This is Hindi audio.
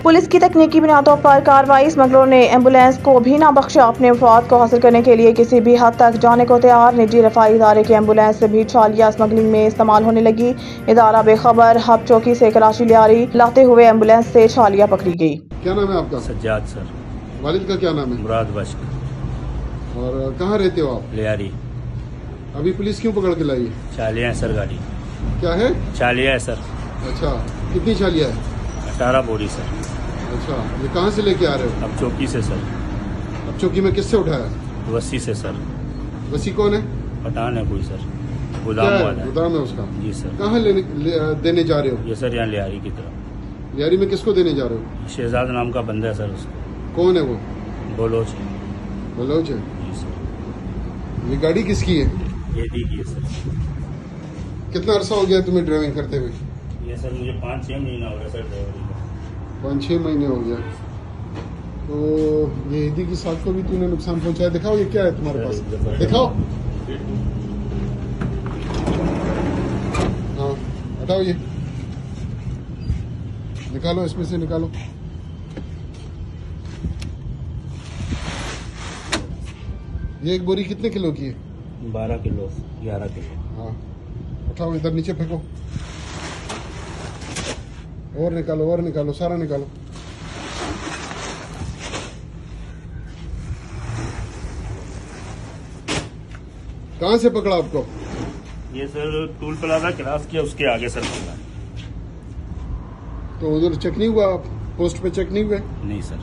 पुलिस की तकनीकी बुनियादों पर कार्रवाई। स्मगलरों ने एम्बुलेंस को भी ना बख्शा। अपने मफाद को हासिल करने के लिए किसी भी हद तक जाने को तैयार। निजी रफाई इदारे की एम्बुलेंस से भी छालिया स्मगलिंग में इस्तेमाल होने लगी। इदारा बेखबर। हब चौकी से कराची लाते हुए एम्बुलेंस से छालिया पकड़ी गई। क्या नाम है आपका? सज्जाद सर। वालिद का क्या नाम है? मुराद बश्क। और कहाँ रहते हो आप? लियारी। अभी पुलिस क्यों पकड़ के लाई है? छालिया है सर गाड़ी। क्या है? छालिया है सर। अच्छा, कितनी छालिया है? 18 बोरी सर। अच्छा, ये कहाँ से लेके आ रहे हो? अब चौकी से सर। अब चौकी में किससे उठाया? वसी से सर। वसी कौन है? पठान है कोई सर। क्या गोदाम है? वाला है। गोदाम है उसका? जी सर। कहाँ देने जा रहे हो? ये सर यहाँ लियारी की तरफ। लियारी में किसको देने जा रहे हो? शहजाद नाम का बंदा है सर उसको। कौन है वो? बलोच। बलोच है? जी सर। ये गाड़ी किसकी है? ये दी की है सर। कितना अरसा हो गया तुम्हें ड्राइविंग करते हुए? ये सर मुझे 5-6 महीना हो गया सर ड्राइवरी का। 5-6 महीने हो गया। तो ये ईदी की साथ को भी तूने नुकसान पहुंचाया। दिखाओ ये क्या है तुम्हारे पास, दिखाओ। हाँ, हटाओ ये, निकालो, इसमें से निकालो। ये एक बोरी कितने किलो की है? 12 किलो 11 किलो। हाँ, उठाओ, इधर नीचे फेंको। और निकालो, और निकालो, सारा निकालो। कहाँ से पकड़ा आपको? ये सर टूल प्लाजा क्लास किया, उसके आगे सर पकड़ा। तो उधर चेक नहीं हुआ? पोस्ट पे चेक नहीं हुए? नहीं सर।